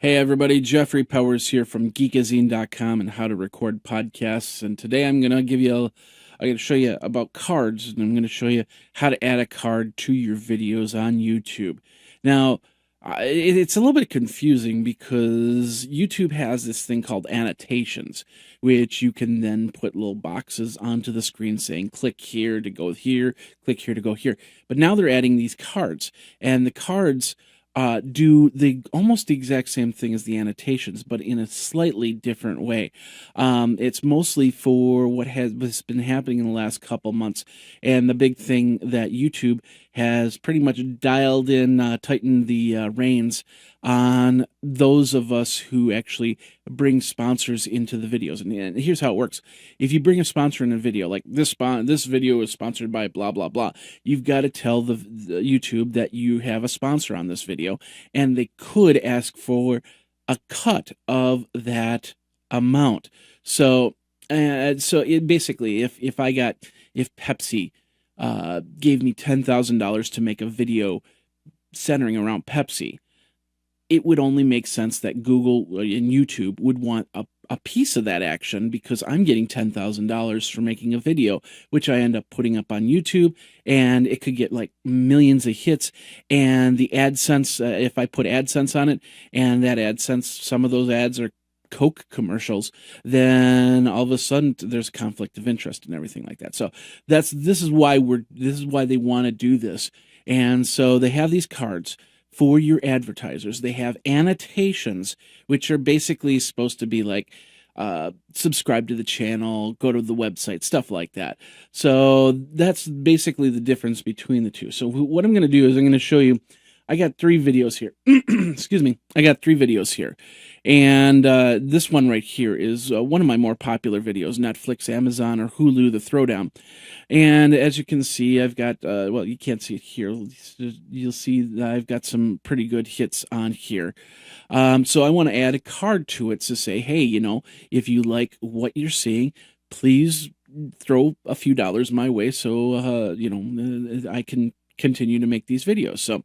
Hey everybody, Jeffrey Powers here from Geekazine.com and how to record podcasts. And today I'm going to show you about cards, and I'm going to show you how to add a card to your videos on YouTube. Now, it's a little bit confusing because YouTube has this thing called annotations, which you can then put little boxes onto the screen saying click here to go here, click here to go here. But now they're adding these cards, and the cards do almost the exact same thing as the annotations, but in a slightly different way. It's mostly for what has been happening in the last couple months, and the big thing that YouTube has pretty much dialed in, tightened the reins on those of us who actually bring sponsors into the videos. And here's how it works. If you bring a sponsor in a video, like this video is sponsored by blah, blah, blah, you've got to tell the YouTube that you have a sponsor on this video, and they could ask for a cut of that amount. So it basically, if Pepsi gave me $10,000 to make a video centering around Pepsi, it would only make sense that Google and YouTube would want a piece of that action, because I'm getting $10,000 for making a video, which I end up putting up on YouTube, and it could get like millions of hits. And the AdSense, if I put AdSense on it, and that AdSense, some of those ads are Coke commercials, then all of a sudden there's conflict of interest and everything like that. So this is why they want to do this. And so they have these cards for your advertisers. They have annotations, which are basically supposed to be like subscribe to the channel, go to the website, stuff like that. So that's basically the difference between the two. So what I'm going to do is I'm going to show you. I got 3 videos here. Excuse me. I got 3 videos here. And this one right here is one of my more popular videos, Netflix, Amazon, or Hulu, The Throwdown. And as you can see, I've got, well, you can't see it here. You'll see that I've got some pretty good hits on here. So I want to add a card to it to say, hey, if you like what you're seeing, please throw a few dollars my way so, I can continue to make these videos. So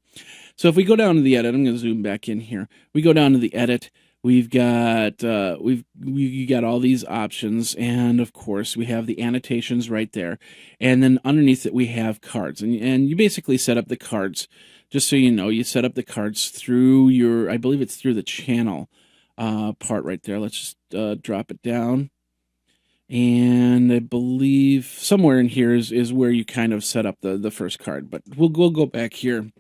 if we go down to the edit, I'm going to zoom back in here. We go down to the edit. We've got we got all these options, and of course we have the annotations right there, and then underneath it we have cards, and you basically set up the cards. Just so you know, you set up the cards through your, I believe it's through the channel part right there. Let's just drop it down. And I believe somewhere in here is where you kind of set up the first card. But we'll go back here,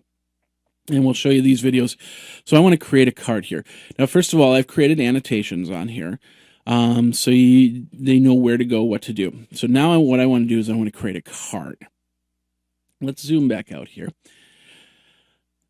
and we'll show you these videos. So I want to create a card here. Now, first of all, I've created annotations on here, so they know where to go, what to do. So now what I want to do is I want to create a card. Let's zoom back out here.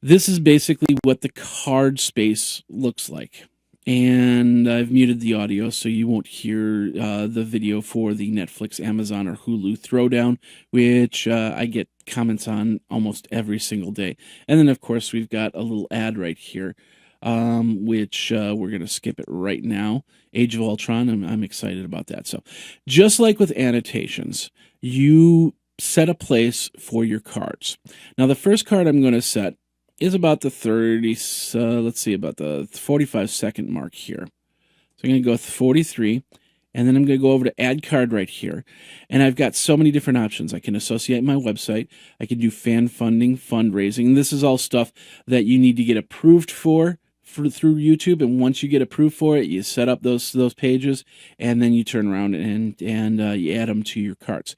This is basically what the card space looks like. And I've muted the audio so you won't hear the video for the Netflix, Amazon, or Hulu Throwdown, which I get comments on almost every single day. And then, of course, we've got a little ad right here, which we're going to skip it right now. Age of Ultron, I'm excited about that. So just like with annotations, you set a place for your cards. Now, the first card I'm going to set is about the 45-second mark here. So I'm going to go with 43, and then I'm going to go over to add card right here. And I've got so many different options. I can associate my website. I can do fan funding, fundraising. This is all stuff that you need to get approved for through YouTube, and once you get approved for it, you set up those pages, and then you turn around and you add them to your cards.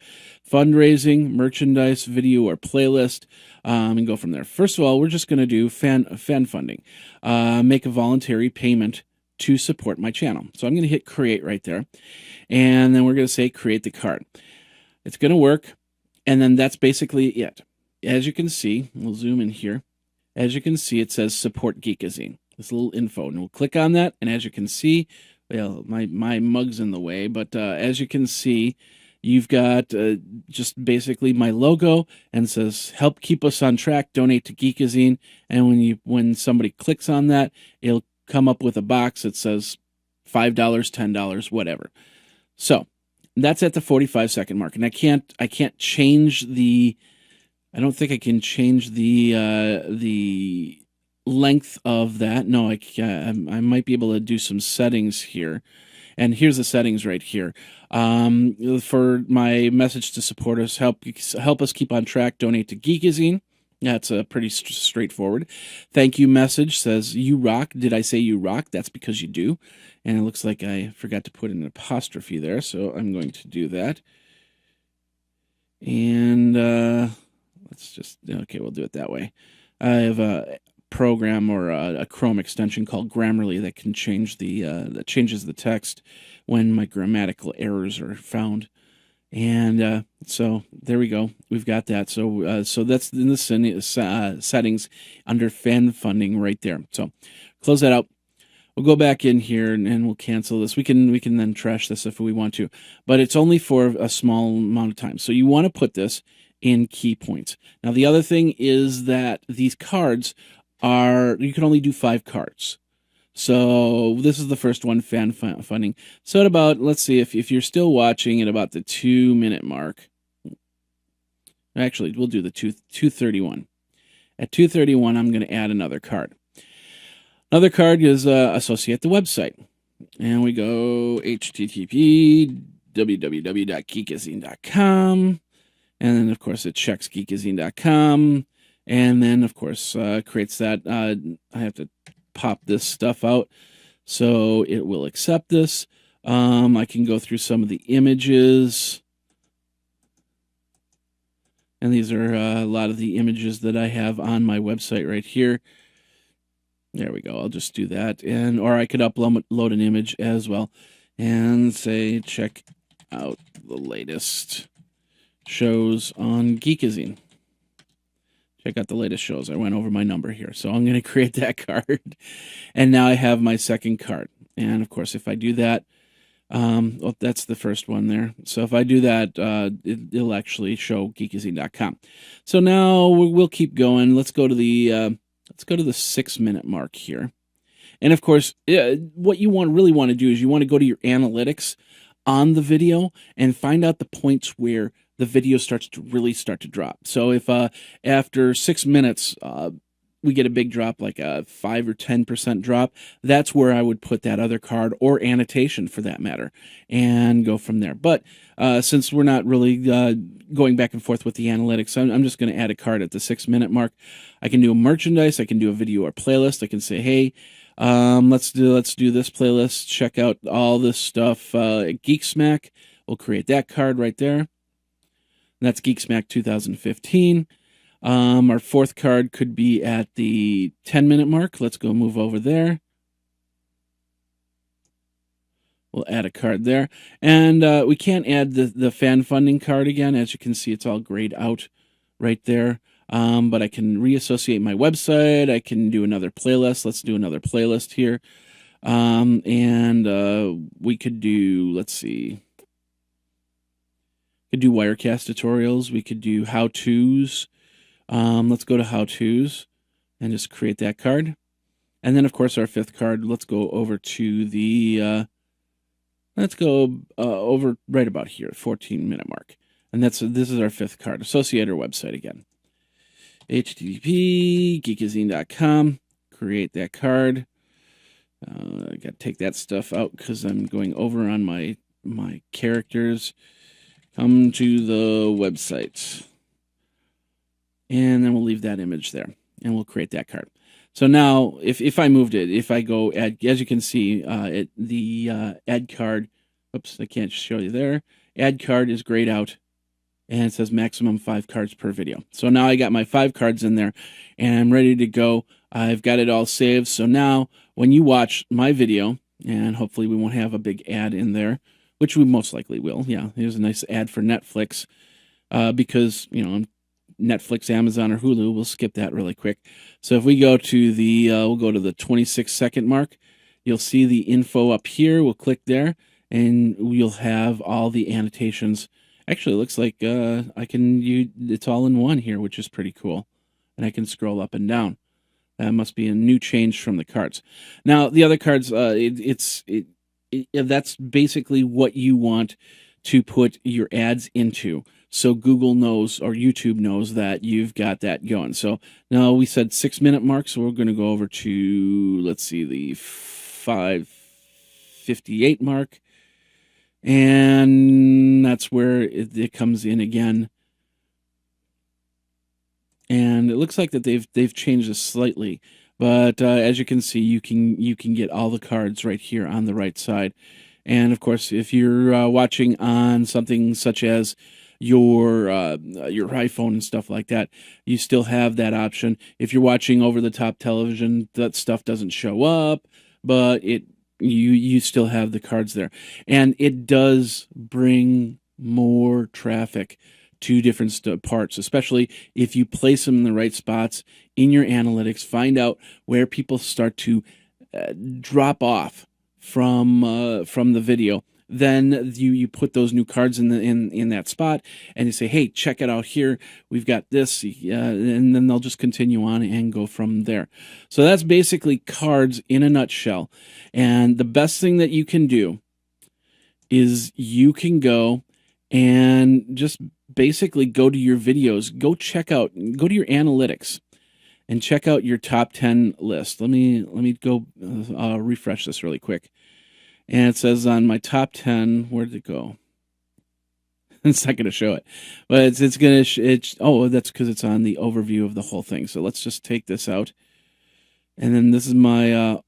Fundraising, merchandise, video, or playlist, and go from there. First of all, we're just going to do fan funding. Make a voluntary payment to support my channel. So I'm going to hit create right there, and then we're going to say create the card. It's going to work, and then that's basically it. As you can see, we'll zoom in here. As you can see, it says support Geekazine. This little info, and we'll click on that, and as you can see, well, my mug's in the way, but as you can see, you've got just basically my logo, and says help keep us on track, donate to Geekazine, and when somebody clicks on that, it'll come up with a box that says $5, $10, whatever. So that's at the 45-second mark, and I can't change the, I don't think I can change the length of that. No, I might be able to do some settings here. And here's the settings right here. For my message to support us, help us keep on track, donate to Geekazine. That's pretty straightforward. Thank you message says, "You rock." Did I say you rock? That's because you do. And it looks like I forgot to put an apostrophe there, so I'm going to do that. And let's just, okay, we'll do it that way. I have a program or a Chrome extension called Grammarly that can change that changes the text when my grammatical errors are found. And so there we go. We've got that. So so that's in the settings under fan funding right there. So close that out. We'll go back in here and we'll cancel this. We can then trash this if we want to, but it's only for a small amount of time. So you want to put this in key points. Now the other thing is that these cards you can only do 5 cards. So this is the first one, fan funding. So at about, let's see, if you're still watching at about the 2-minute mark, actually we'll do the 2:31. At 2:31, I'm going to add another card. Another card is associate the website. And we go http www.geekazine.com. And then, of course, it checks geekazine.com. And then, of course, creates that. I have to pop this stuff out so it will accept this. I can go through some of the images. And these are a lot of the images that I have on my website right here. There we go. I'll just do that. Or I could upload an image as well and say, check out the latest shows on Geekazine. Check out the latest shows. I went over my number here. So I'm going to create that card. And now I have my second card. And of course, if I do that, well, that's the first one there. So if I do that, it'll actually show geekazine.com. So now we'll keep going. Let's go to the 6-minute mark here. And of course, what you really want to do is you want to go to your analytics on the video and find out the points where the video starts to drop. So if after 6 minutes we get a big drop, like a 5 or 10% drop, that's where I would put that other card or annotation for that matter and go from there. But since we're not really going back and forth with the analytics, I'm just going to add a card at the 6-minute mark. I can do a merchandise, I can do a video or playlist. I can say, hey, let's do this playlist. Check out all this stuff at Geek Smack. We'll create that card right there. And that's Geek Smack 2015. Our fourth card could be at the 10-minute mark. Let's go move over there. We'll add a card there. And we can't add the fan funding card again. As you can see, it's all grayed out right there. But I can reassociate my website. I can do another playlist. Let's do another playlist here. We could do, let's see. We could do Wirecast tutorials. We could do how-tos. Let's go to how-tos and just create that card. And then, of course, our fifth card, let's go over to the, let's go over right about here, 14-minute mark. And this is our fifth card. Associate our website again. http geekazine.com. Create that card. I got to take that stuff out because I'm going over on my characters. Come to the website. And then we'll leave that image there. And we'll create that card. So now, if I moved it, if I go add, as you can see, the add card, oops, I can't show you there. Add card is grayed out. And it says maximum 5 cards per video. So now I got my 5 cards in there. And I'm ready to go. I've got it all saved. So now, when you watch my video, and hopefully we won't have a big ad in there, which we most likely will. Yeah, here's a nice ad for Netflix. Because, you know, Netflix, Amazon, or Hulu, we'll skip that really quick. So if we go to the, we'll go to the 26-second mark. You'll see the info up here. We'll click there, and you'll have all the annotations. Actually, it looks like it's all in one here, which is pretty cool. And I can scroll up and down. That must be a new change from the cards. Now, the other cards, that's basically what you want to put your ads into. so Google knows or YouTube knows that you've got that going. So now we said 6-minute mark, so we're going to go over to, let's see, the 5:58 mark, and that's where it comes in again. And it looks like that they've changed this slightly, but as you can see, you can get all the cards right here on the right side. And of course, if you're watching on something such as your iPhone and stuff like that, you still have that option. If you're watching over the top television, that stuff doesn't show up, but you still have the cards there, and it does bring more traffic to different parts, especially if you place them in the right spots in your analytics. Find out where people start to drop off from the video. Then you put those new cards in that spot, and you say, hey, check it out here. We've got this, and then they'll just continue on and go from there. So that's basically cards in a nutshell. And the best thing that you can do is you can go and just basically go to your videos, go to your analytics and check out your top 10 list. Let me go refresh this really quick. And it says on my top 10, where did it go? It's not going to show it, but it's going to, oh, that's because it's on the overview of the whole thing. So let's just take this out. And then this is my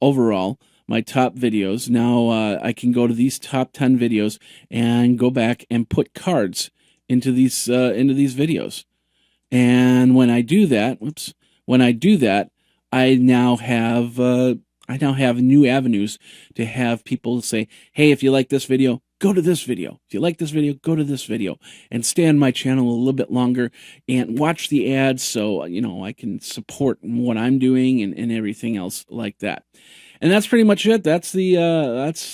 overall, my top videos. Now I can go to these top 10 videos and go back and put cards into these videos. And when I do that, I now have new avenues to have people say, hey, if you like this video, go to this video. If you like this video, go to this video, and stay on my channel a little bit longer and watch the ads so, I can support what I'm doing and everything else like that. And that's pretty much it. That's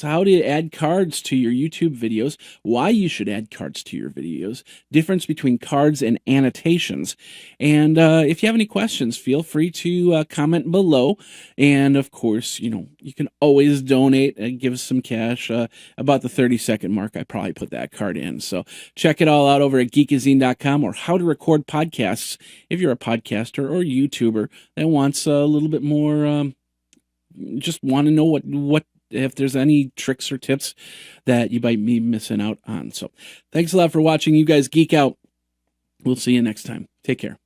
how to add cards to your YouTube videos, why you should add cards to your videos, difference between cards and annotations. And if you have any questions, feel free to comment below. And of course, you can always donate and give us some cash. About the 30-second mark, I probably put that card in. So check it all out over at Geekazine.com, or how to record podcasts if you're a podcaster or YouTuber that wants a little bit more just want to know what if there's any tricks or tips that you might be missing out on. So thanks a lot for watching. You guys geek out. We'll see you next time. Take care.